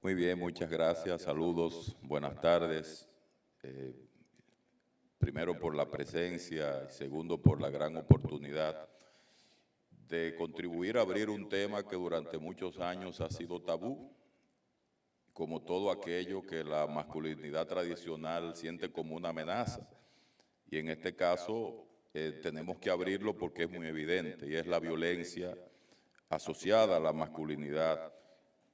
Muy bien, muchas gracias. Saludos, buenas tardes. Eh, Primero por la presencia y segundo por la gran oportunidad de contribuir a abrir un tema que durante muchos años ha sido tabú, como todo aquello que la masculinidad tradicional siente como una amenaza. Y en este caso tenemos que abrirlo porque es muy evidente y es la violencia asociada a la masculinidad.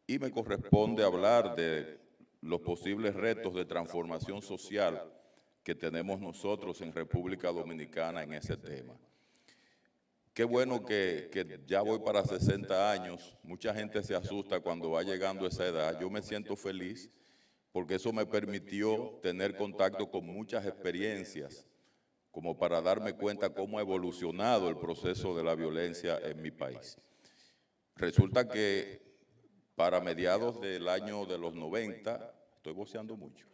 Y me corresponde hablar de los posibles retos de transformación social que tenemos nosotros en República Dominicana en ese tema. Qué bueno que ya voy para 60 años, mucha gente se asusta cuando va llegando a esa edad. Yo me siento feliz porque eso me permitió tener contacto con muchas experiencias, como para darme cuenta cómo ha evolucionado el proceso de la violencia en mi país. Resulta que para mediados del año de los 90, estoy voceando mucho,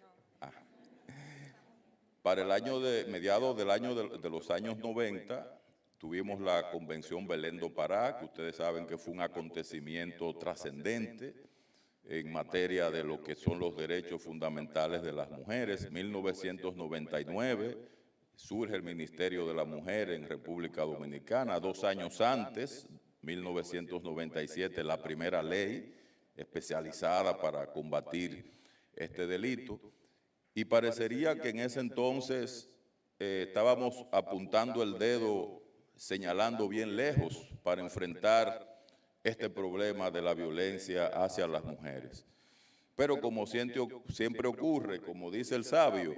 para el año de mediados del año de los años 90, tuvimos la Convención Belén do Pará, que ustedes saben que fue un acontecimiento trascendente en materia de lo que son los derechos fundamentales de las mujeres. 1999 surge el Ministerio de la Mujer en República Dominicana. 2 años antes, 1997, la primera ley especializada para combatir este delito. Y parecería que en ese entonces estábamos apuntando el dedo, señalando bien lejos para enfrentar este problema de la violencia hacia las mujeres. Pero como siempre ocurre, como dice el sabio,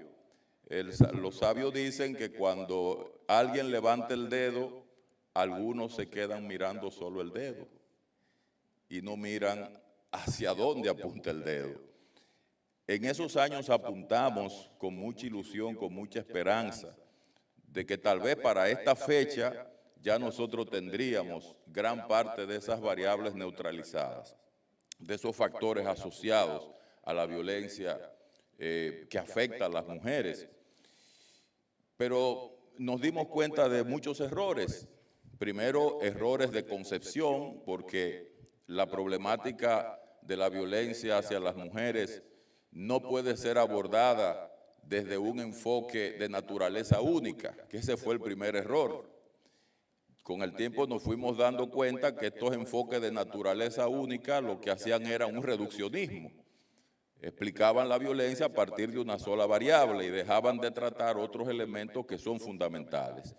los sabios dicen que cuando alguien levanta el dedo, algunos se quedan mirando solo el dedo y no miran hacia dónde apunta el dedo. En esos años apuntamos con mucha ilusión, con mucha esperanza, de que tal vez para esta fecha ya nosotros tendríamos gran parte de esas variables neutralizadas, de esos factores asociados a la violencia que afecta a las mujeres. Pero nos dimos cuenta de muchos errores. Primero, errores de concepción, porque la problemática de la violencia hacia las mujeres no puede ser abordada desde un enfoque de naturaleza única, que ese fue el primer error. Con el tiempo nos fuimos dando cuenta que estos enfoques de naturaleza única lo que hacían era un reduccionismo. Explicaban la violencia a partir de una sola variable y dejaban de tratar otros elementos que son fundamentales.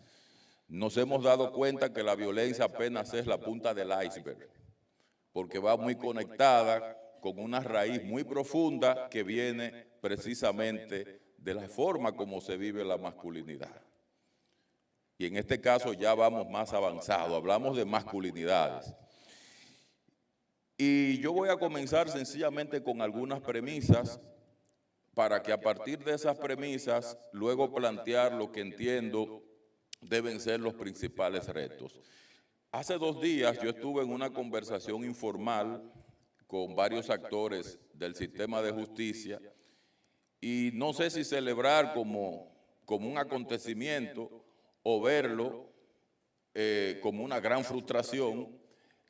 Nos hemos dado cuenta que la violencia apenas es la punta del iceberg, porque va muy conectada con una raíz muy profunda que viene precisamente de la forma como se vive la masculinidad. Y en este caso ya vamos más avanzado, hablamos de masculinidades. Y yo voy a comenzar sencillamente con algunas premisas para que a partir de esas premisas luego plantear lo que entiendo deben ser los principales retos. Hace 2 días yo estuve en una conversación informal con varios actores del sistema de justicia y no sé si celebrar como un acontecimiento o verlo como una gran frustración,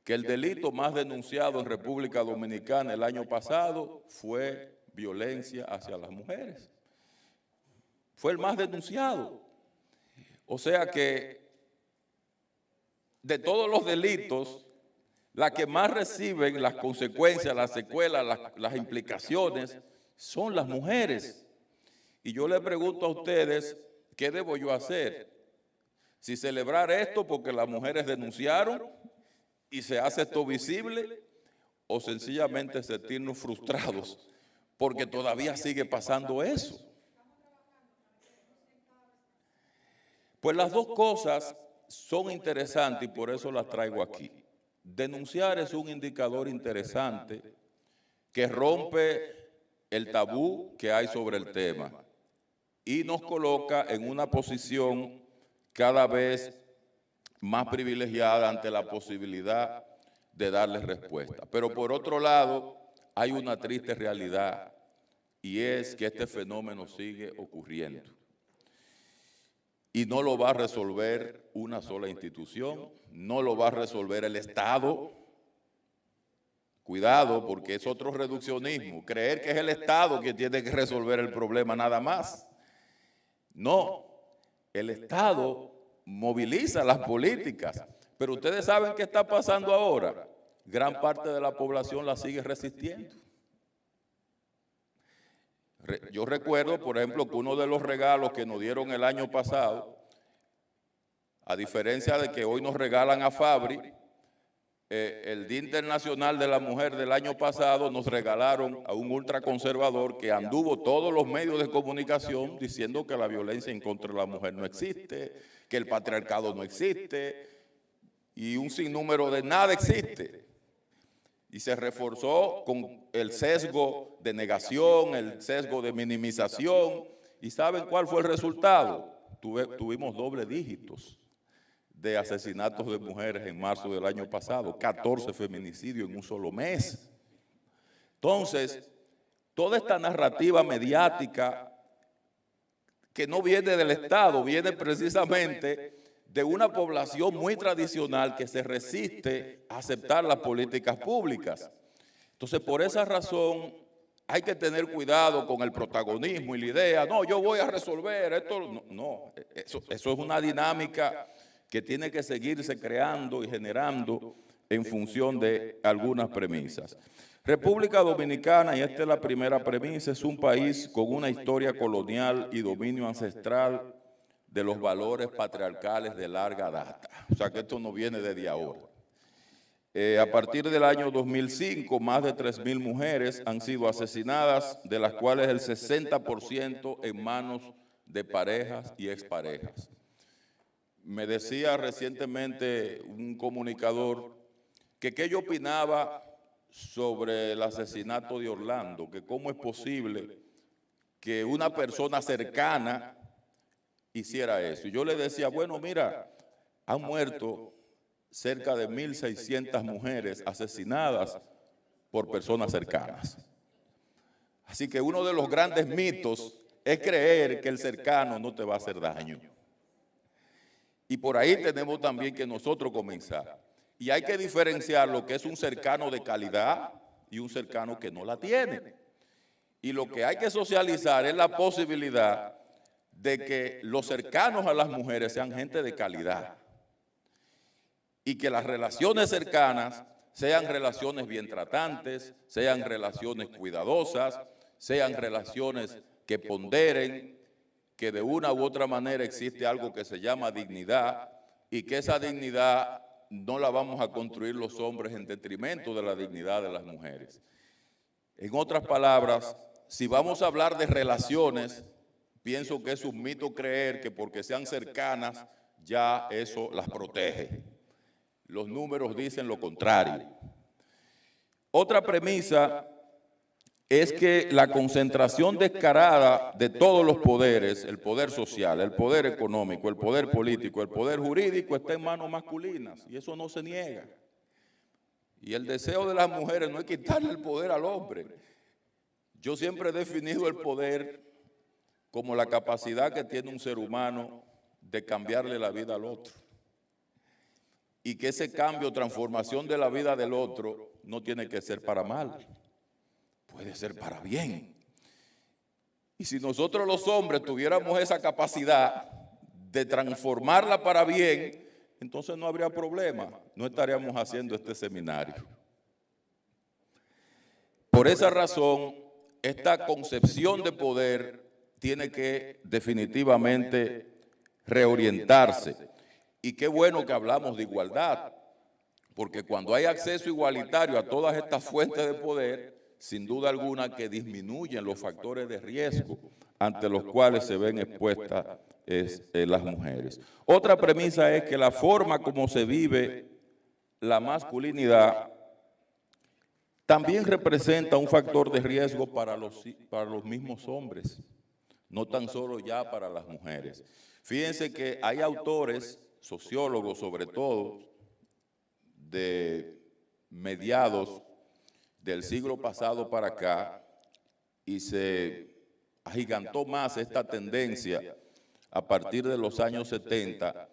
que el delito más denunciado en República Dominicana el año pasado fue violencia hacia las mujeres. Fue el más denunciado. O sea que de todos los delitos, las que más reciben las consecuencias, las secuelas, las implicaciones, son las mujeres. Y yo le pregunto a ustedes, ¿qué debo yo hacer? Si celebrar esto porque las mujeres denunciaron y se hace esto visible, o sencillamente sentirnos frustrados porque todavía sigue pasando eso. Pues las dos cosas son interesantes y por eso las traigo aquí. Denunciar es un indicador interesante que rompe el tabú que hay sobre el tema y nos coloca en una posición cada vez más privilegiada ante la posibilidad de darle respuesta. Pero por otro lado, hay una triste realidad y es que este fenómeno sigue ocurriendo. Y no lo va a resolver una sola institución, no lo va a resolver el Estado, Cuidado, porque es otro reduccionismo. Creer que es el Estado quien tiene que resolver el problema nada más. No, el Estado moviliza las políticas. Pero ustedes saben qué está pasando ahora. Gran parte de la población la sigue resistiendo. Yo recuerdo, por ejemplo, que uno de los regalos que nos dieron el año pasado, a diferencia de que hoy nos regalan a Fabri, el Día Internacional de la Mujer del año pasado nos regalaron a un ultraconservador que anduvo todos los medios de comunicación diciendo que la violencia en contra de la mujer no existe, que el patriarcado no existe y un sinnúmero de nada existe. Y se reforzó con el sesgo de negación, el sesgo de minimización. ¿Y saben cuál fue el resultado? Tuvimos doble dígitos de asesinatos de mujeres en marzo del año pasado, 14 feminicidios en un solo mes. Entonces, toda esta narrativa mediática que no viene del Estado, viene precisamente de una población muy tradicional que se resiste a aceptar las políticas públicas. Entonces, por esa razón, hay que tener cuidado con el protagonismo y la idea, no, yo voy a resolver esto. No, eso es una dinámica que tiene que seguirse creando y generando en función de algunas premisas. República Dominicana, y esta es la primera premisa, es un país con una historia colonial y dominio ancestral de los valores patriarcales de larga data. O sea que esto no viene desde ahora. A partir del año 2005, más de 3.000 mujeres han sido asesinadas, de las cuales el 60% en manos de parejas y exparejas. Me decía recientemente un comunicador que qué yo opinaba sobre el asesinato de Orlando, que cómo es posible que una persona cercana hiciera eso. Y yo le decía, bueno, mira, han muerto cerca de 1.600 mujeres asesinadas por personas cercanas. Así que uno de los grandes mitos es creer que el cercano no te va a hacer daño. Y por ahí tenemos también que nosotros comenzar. Y hay que diferenciar lo que es un cercano de calidad y un cercano que no la tiene. Y lo que hay que socializar es la posibilidad de que los cercanos a las mujeres sean gente de calidad y que las relaciones cercanas sean relaciones bien tratantes, sean relaciones cuidadosas, sean relaciones que ponderen que de una u otra manera existe algo que se llama dignidad y que esa dignidad no la vamos a construir los hombres en detrimento de la dignidad de las mujeres. En otras palabras, si vamos a hablar de relaciones, pienso que es un mito creer que porque sean cercanas ya eso las protege. Los números dicen lo contrario. Otra premisa es que la concentración descarada de todos los poderes, el poder social, el poder económico, el poder político, el poder jurídico, está en manos masculinas, y eso no se niega. Y el deseo de las mujeres no es quitarle el poder al hombre. Yo siempre he definido el poder como la capacidad que tiene un ser humano de cambiarle la vida al otro. Y que ese cambio, transformación de la vida del otro, no tiene que ser para mal. Puede ser para bien. Y si nosotros los hombres tuviéramos esa capacidad de transformarla para bien, entonces no habría problema, no estaríamos haciendo este seminario. Por esa razón, esta concepción de poder tiene que definitivamente reorientarse. Y qué bueno que hablamos de igualdad, porque cuando hay acceso igualitario a todas estas fuentes de poder, sin duda alguna que disminuyen los factores de riesgo ante los cuales se ven expuestas las mujeres. Otra premisa es que la forma como se vive la masculinidad también representa un factor de riesgo para los mismos hombres, no tan solo ya para las mujeres. Fíjense que hay autores, sociólogos sobre todo, de mediados del siglo pasado para acá, y se agigantó más esta tendencia a partir de los años 70,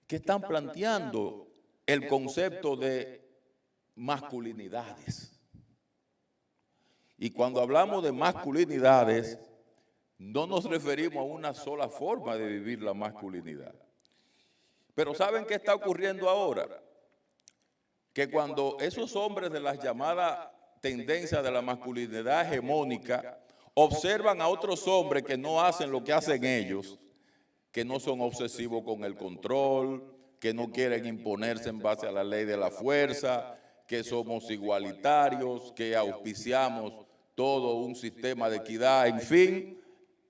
que están planteando el concepto de masculinidades. Y cuando hablamos de masculinidades, no nos referimos a una sola forma de vivir la masculinidad. Pero ¿saben qué está ocurriendo ahora? Que cuando esos hombres de las llamadas tendencias de la masculinidad hegemónica observan a otros hombres que no hacen lo que hacen ellos, que no son obsesivos con el control, que no quieren imponerse en base a la ley de la fuerza, que somos igualitarios, que auspiciamos todo un sistema de equidad, en fin,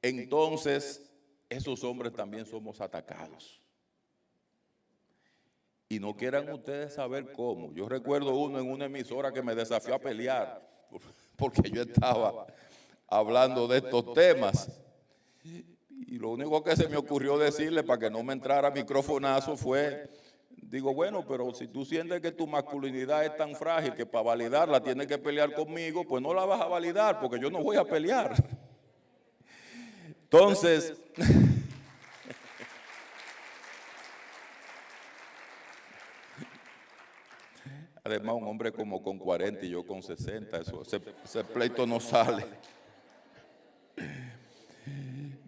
entonces esos hombres también somos atacados. Y no quieran ustedes saber cómo. Yo recuerdo uno en una emisora que me desafió a pelear, porque yo estaba hablando de estos temas. Y lo único que se me ocurrió decirle para que no me entrara microfonazo fue, digo, bueno, pero si tú sientes que tu masculinidad es tan frágil que para validarla tienes que pelear conmigo, pues no la vas a validar porque yo no voy a pelear. Entonces, además un hombre como con 40 y yo con 60, ese pleito no sale.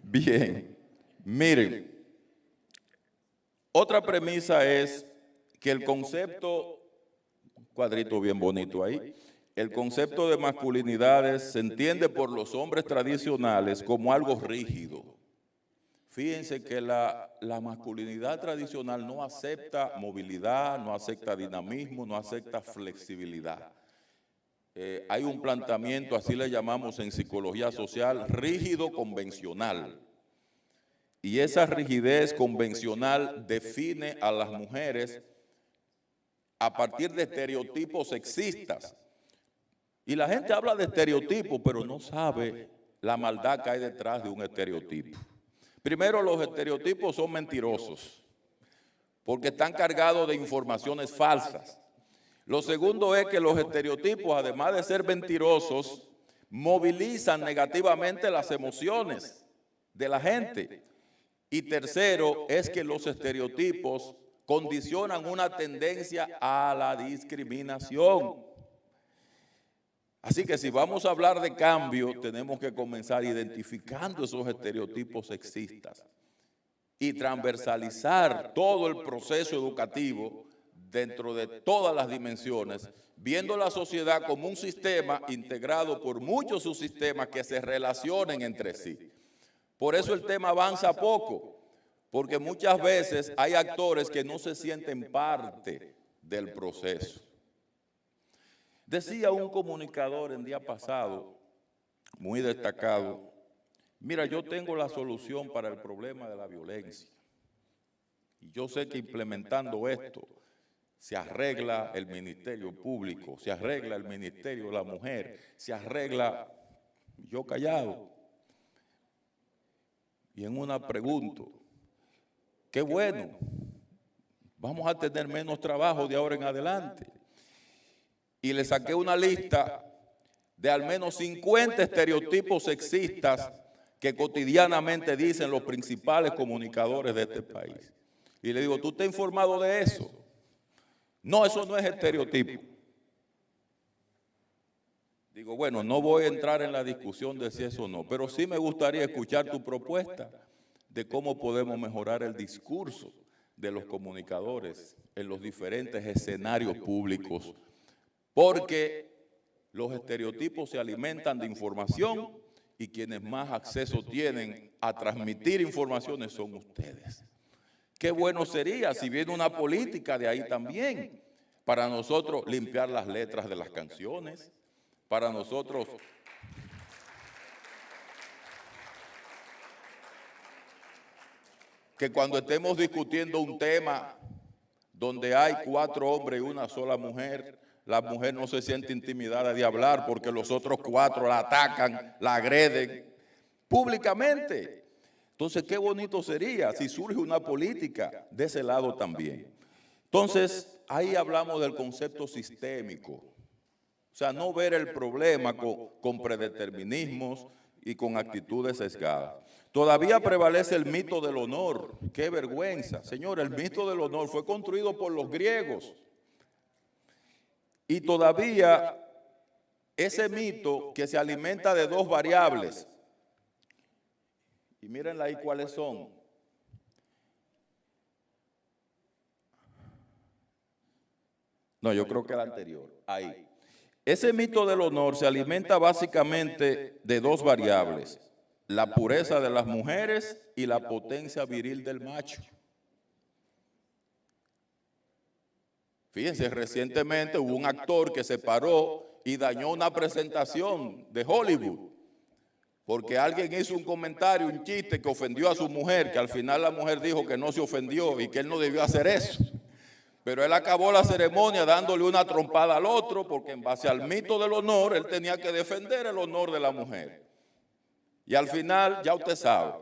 Bien, miren, otra premisa es que el concepto, cuadrito bien bonito ahí, el concepto de masculinidades se entiende por los hombres tradicionales como algo rígido. Fíjense que la masculinidad tradicional no acepta movilidad, no acepta dinamismo, no acepta flexibilidad. Hay un planteamiento, así le llamamos en psicología social, rígido convencional. Y esa rigidez convencional define a las mujeres a partir de estereotipos sexistas. Y la gente habla de estereotipos, pero no sabe la maldad que hay detrás de un estereotipo. Primero, los estereotipos son mentirosos, porque están cargados de informaciones falsas. Lo segundo es que los estereotipos, además de ser mentirosos, movilizan negativamente las emociones de la gente. Y tercero, es que los estereotipos condicionan una tendencia a la discriminación. Así que si vamos a hablar de cambio, tenemos que comenzar identificando esos estereotipos sexistas y transversalizar todo el proceso educativo dentro de todas las dimensiones, viendo la sociedad como un sistema integrado por muchos subsistemas que se relacionen entre sí. Por eso el tema avanza poco, porque muchas veces hay actores que no se sienten parte del proceso. Decía un comunicador el día pasado, muy destacado, mira, yo tengo la solución para el problema de la violencia. Y yo sé que implementando esto se arregla el Ministerio Público, se arregla el Ministerio de la Mujer, se arregla, yo callado. Y en una pregunto, qué bueno, vamos a tener menos trabajo de ahora en adelante. Y le saqué una lista de al menos 50 estereotipos sexistas que cotidianamente dicen los principales comunicadores de este país. Y le digo, ¿tú estás informado de eso? No, eso no es estereotipo. Digo, bueno, no voy a entrar en la discusión de si eso o no, pero sí me gustaría escuchar tu propuesta de cómo podemos mejorar el discurso de los comunicadores en los diferentes escenarios públicos, porque los estereotipos se alimentan de información y quienes más acceso tienen a transmitir informaciones son ustedes. Qué bueno sería si viene una política de ahí también, para nosotros limpiar las letras de las canciones, para nosotros que cuando estemos discutiendo un tema donde hay 4 hombres y una sola mujer, la mujer no se siente intimidada de hablar porque los otros 4 la atacan, la agreden públicamente. Entonces, qué bonito sería si surge una política de ese lado también. Entonces, ahí hablamos del concepto sistémico. O sea, no ver el problema con predeterminismos y con actitudes sesgadas. Todavía prevalece el mito del honor. ¡Qué vergüenza! Señor, el mito del honor fue construido por los griegos. Y todavía ese mito que se alimenta de dos variables. Y mírenla ahí cuáles son. No, yo creo que el anterior. Ahí. Ese mito del honor se alimenta básicamente de dos variables: la pureza de las mujeres y la potencia viril del macho. Fíjense, recientemente hubo un actor que se paró y dañó una presentación de Hollywood porque alguien hizo un comentario, un chiste que ofendió a su mujer, que al final la mujer dijo que no se ofendió y que él no debió hacer eso. Pero él acabó la ceremonia dándole una trompada al otro porque en base al mito del honor, él tenía que defender el honor de la mujer. Y al final, ya usted sabe.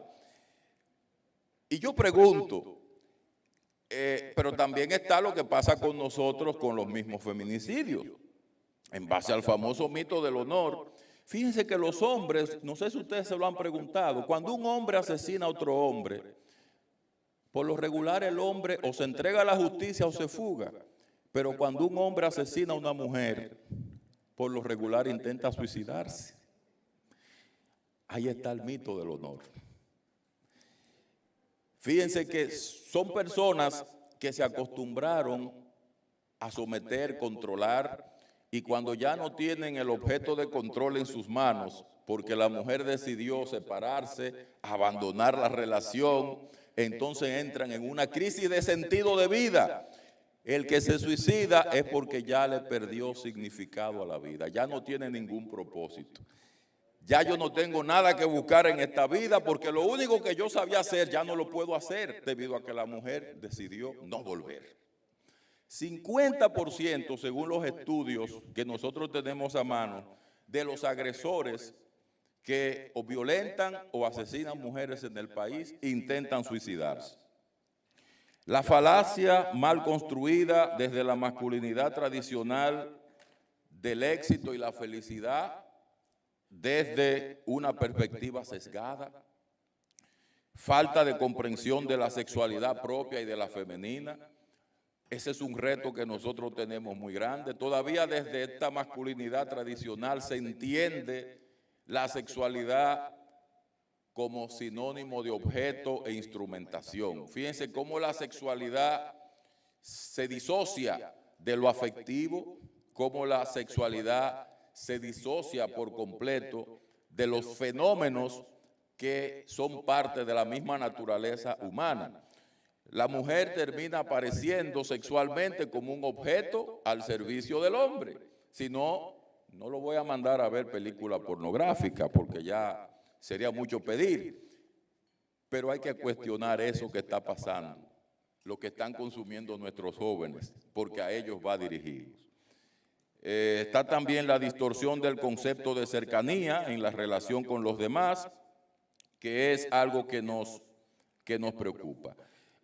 Y yo pregunto, pero también está lo que pasa con nosotros con los mismos feminicidios. En base al famoso mito del honor, fíjense que los hombres, no sé si ustedes se lo han preguntado, cuando un hombre asesina a otro hombre, por lo regular el hombre o se entrega a la justicia o se fuga, pero cuando un hombre asesina a una mujer, por lo regular intenta suicidarse. Ahí está el mito del honor. Fíjense que son personas que se acostumbraron a someter, controlar, y cuando ya no tienen el objeto de control en sus manos, porque la mujer decidió separarse, abandonar la relación, entonces entran en una crisis de sentido de vida. El que se suicida es porque ya le perdió significado a la vida, ya no tiene ningún propósito. Ya yo no tengo nada que buscar en esta vida porque lo único que yo sabía hacer ya no lo puedo hacer debido a que la mujer decidió no volver. 50% según los estudios que nosotros tenemos a mano de los agresores que o violentan o asesinan mujeres en el país intentan suicidarse. La falacia mal construida desde la masculinidad tradicional del éxito y la felicidad desde una perspectiva sesgada, falta de comprensión de la sexualidad propia y de la femenina. Ese es un reto que nosotros tenemos muy grande. Todavía desde esta masculinidad tradicional se entiende la sexualidad como sinónimo de objeto e instrumentación. Fíjense cómo la sexualidad se disocia de lo afectivo, cómo la sexualidad se disocia por completo de los fenómenos que son parte de la misma naturaleza humana. La mujer termina apareciendo sexualmente como un objeto al servicio del hombre. Si no, no lo voy a mandar a ver película pornográfica porque ya sería mucho pedir. Pero hay que cuestionar eso que está pasando, lo que están consumiendo nuestros jóvenes, porque a ellos va dirigido. Está también la distorsión del concepto de cercanía en la relación con los demás, que es algo que nos preocupa.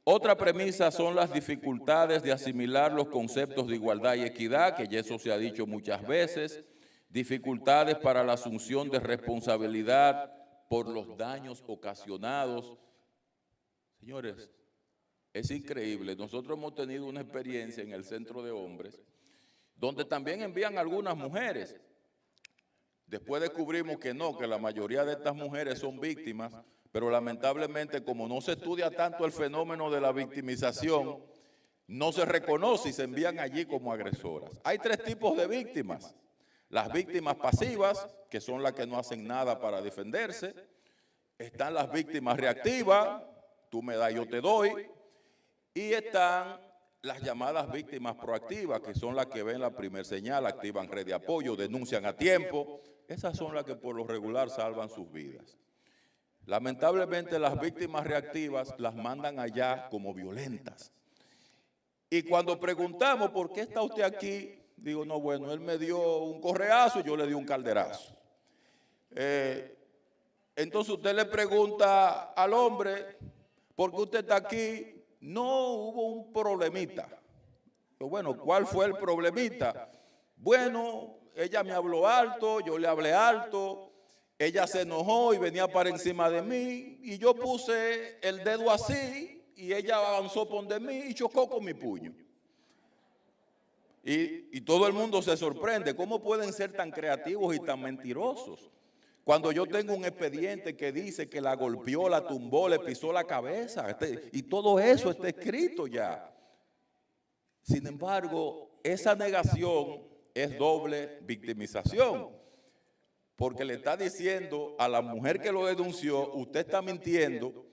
Otra premisa son las dificultades de asimilar los conceptos de igualdad y equidad, que ya eso se ha dicho muchas veces, dificultades para la asunción de responsabilidad por los daños ocasionados. Señores, es increíble, nosotros hemos tenido una experiencia en el centro de hombres, donde también envían algunas mujeres. Después descubrimos que no, que la mayoría de estas mujeres son víctimas, pero lamentablemente como no se estudia tanto el fenómeno de la victimización, no se reconoce y se envían allí como agresoras. Hay tres tipos de víctimas: las víctimas pasivas, que son las que no hacen nada para defenderse; están las víctimas reactivas, tú me das, yo te doy; y están las llamadas víctimas proactivas, que son las que ven la primer señal, activan red de apoyo, denuncian a tiempo. Esas son las que por lo regular salvan sus vidas. Lamentablemente las víctimas reactivas las mandan allá como violentas. Y cuando preguntamos, ¿por qué está usted aquí? Digo, no, bueno, él me dio un correazo y yo le di un calderazo. Entonces usted le pregunta al hombre, ¿por qué usted está aquí? No, hubo un problemita. Bueno, ¿cuál fue el problemita? Bueno, ella me habló alto, yo le hablé alto, ella se enojó y venía para encima de mí y yo puse el dedo así y ella avanzó por de mí y chocó con mi puño. Y todo el mundo se sorprende. ¿Cómo pueden ser tan creativos y tan mentirosos? Cuando yo tengo un expediente que dice que la golpeó, la tumbó, le pisó la cabeza, y todo eso está escrito ya. Sin embargo, esa negación es doble victimización, porque le está diciendo a la mujer que lo denunció, usted está mintiendo.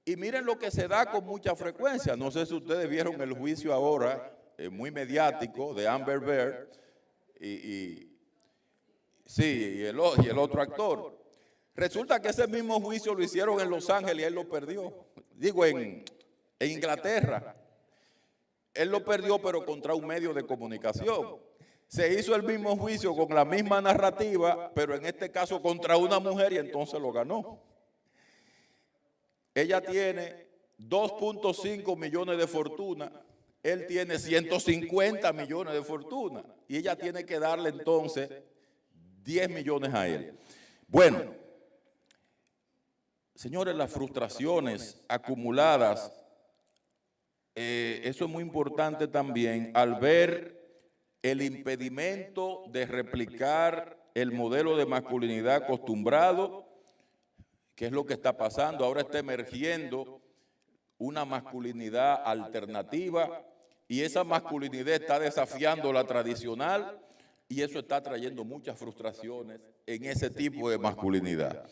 Y miren lo que se da con mucha frecuencia. No sé si ustedes vieron el juicio ahora, muy mediático, de Amber Heard sí, y el otro actor. Resulta que ese mismo juicio lo hicieron en Los Ángeles y él lo perdió. Digo, en Inglaterra. Él lo perdió, pero contra un medio de comunicación. Se hizo el mismo juicio con la misma narrativa, pero en este caso contra una mujer, y entonces lo ganó. Ella tiene 2.5 millones de fortuna, él tiene 150 millones de fortuna, y ella tiene que darle entonces 10 millones a él. Bueno, señores, las frustraciones acumuladas, eso es muy importante también, al ver el impedimento de replicar el modelo de masculinidad acostumbrado, que es lo que está pasando. Ahora está emergiendo una masculinidad alternativa y esa masculinidad está desafiando la tradicional y eso está trayendo muchas frustraciones en ese tipo de masculinidad.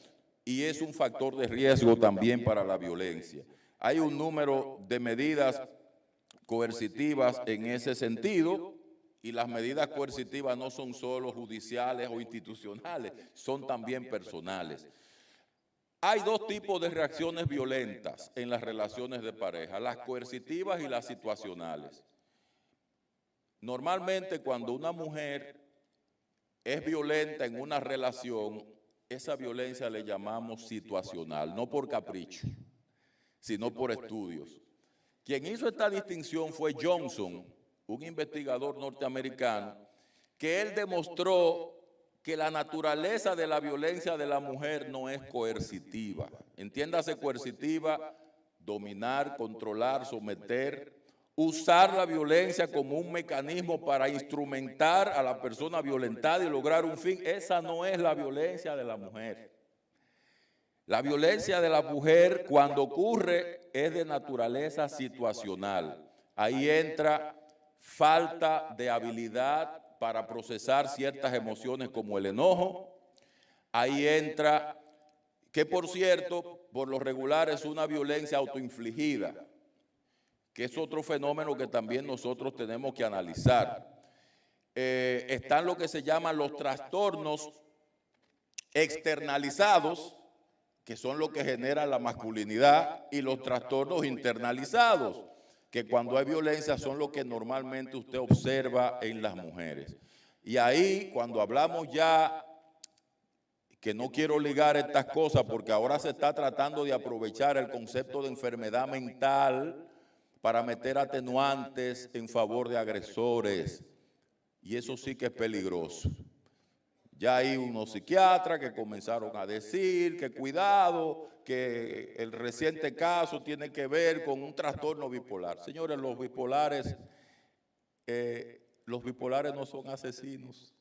Y es un factor de riesgo también para la violencia. Hay un número de medidas coercitivas en ese sentido, y las medidas coercitivas no son solo judiciales o institucionales, son también personales. Hay dos tipos de reacciones violentas en las relaciones de pareja, las coercitivas y las situacionales. Normalmente cuando una mujer es violenta en una relación, esa violencia le llamamos situacional, no por capricho, sino por estudios. Quien hizo esta distinción fue Johnson, un investigador norteamericano, que él demostró que la naturaleza de la violencia de la mujer no es coercitiva. Entiéndase coercitiva, dominar, controlar, someter, usar la violencia como un mecanismo para instrumentar a la persona violentada y lograr un fin. Esa no es la violencia de la mujer. La violencia de la mujer, cuando ocurre, es de naturaleza situacional. Ahí entra falta de habilidad para procesar ciertas emociones como el enojo. Ahí entra, que por cierto, por lo regular es una violencia autoinfligida, que es otro fenómeno que también nosotros tenemos que analizar. Están lo que se llaman los trastornos externalizados, que son lo que genera la masculinidad, y los trastornos internalizados, que cuando hay violencia son lo que normalmente usted observa en las mujeres. Y ahí, cuando hablamos ya, que no quiero ligar estas cosas porque ahora se está tratando de aprovechar el concepto de enfermedad mental para meter atenuantes en favor de agresores, y eso sí que es peligroso. Ya hay unos psiquiatras que comenzaron a decir que cuidado, que el reciente caso tiene que ver con un trastorno bipolar. Señores, los bipolares no son asesinos.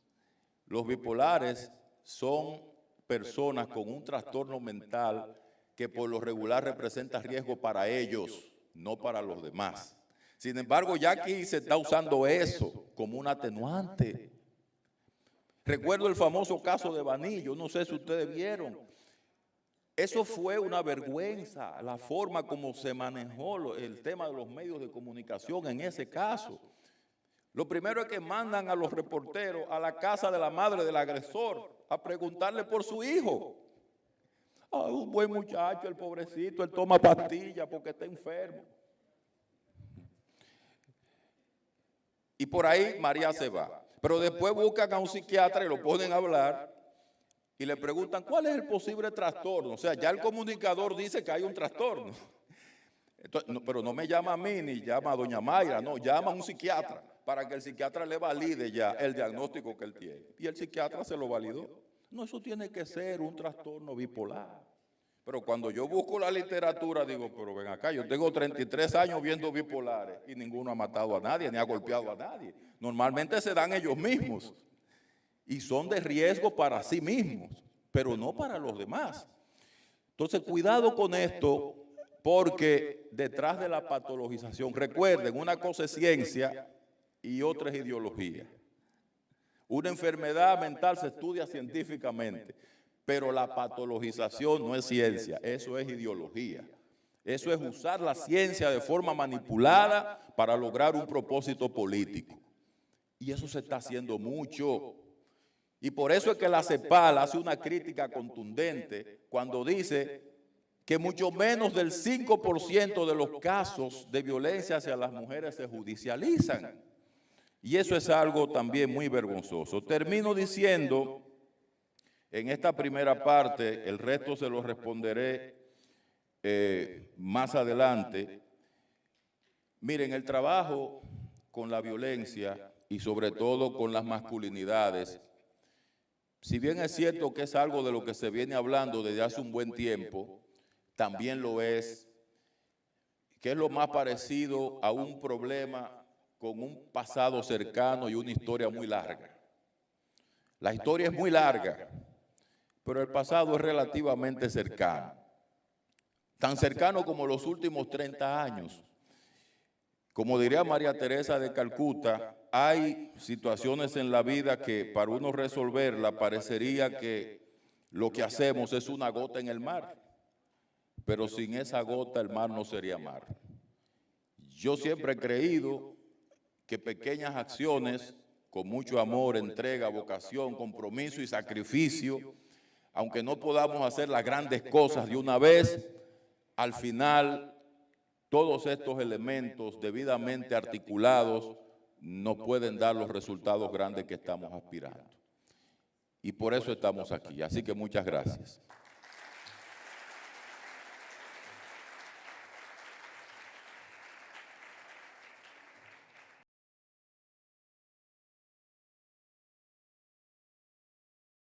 Los bipolares son personas con un trastorno mental que por lo regular representa riesgo para ellos, no para los demás. Sin embargo, ya aquí se está usando eso como un atenuante. Recuerdo el famoso caso de Vanillo, no sé si ustedes vieron. Eso fue una vergüenza, la forma como se manejó el tema de los medios de comunicación en ese caso. Lo primero es que mandan a los reporteros a la casa de la madre del agresor a preguntarle por su hijo. Un buen muchacho, el pobrecito, él toma pastillas porque está enfermo. Y por ahí María se va. Pero después buscan a un psiquiatra y lo ponen a hablar y le preguntan cuál es el posible trastorno. O sea, ya el comunicador dice que hay un trastorno. Entonces, no, pero no me llama a mí ni llama a doña Mayra, no, llama a un psiquiatra para que el psiquiatra le valide ya el diagnóstico que él tiene. Y el psiquiatra se lo validó. No, eso tiene que ser un trastorno bipolar. Pero cuando yo busco la literatura, digo, pero ven acá, yo tengo 33 años viendo bipolares y ninguno ha matado a nadie, ni ha golpeado a nadie. Normalmente se dan ellos mismos y son de riesgo para sí mismos, pero no para los demás. Entonces, cuidado con esto, porque detrás de la patologización, recuerden, una cosa es ciencia y otra es ideología. Una enfermedad mental se estudia científicamente, pero la patologización no es ciencia, eso es ideología. Eso es usar la ciencia de forma manipulada para lograr un propósito político. Y eso se está haciendo mucho. Y por eso es que la CEPAL hace una crítica contundente cuando dice que mucho menos del 5% de los casos de violencia hacia las mujeres se judicializan. Y eso es algo también muy vergonzoso. Termino diciendo, en esta primera parte, el resto se lo responderé más adelante. Miren, el trabajo con la violencia y sobre todo con las masculinidades, si bien es cierto que es algo de lo que se viene hablando desde hace un buen tiempo, también lo es, que es lo más parecido a un problema con un pasado cercano y una historia muy larga. La historia es muy larga, pero el pasado es relativamente cercano. Tan cercano como los últimos 30 años. Como diría María Teresa de Calcuta, hay situaciones en la vida que para uno resolverla parecería que lo que hacemos es una gota en el mar, pero sin esa gota el mar no sería mar. Yo siempre he creído que pequeñas acciones con mucho amor, entrega, vocación, compromiso y sacrificio, aunque no podamos hacer las grandes cosas de una vez, al final todos estos elementos debidamente articulados nos pueden dar los resultados grandes que estamos aspirando. Y por eso estamos aquí. Así que muchas gracias.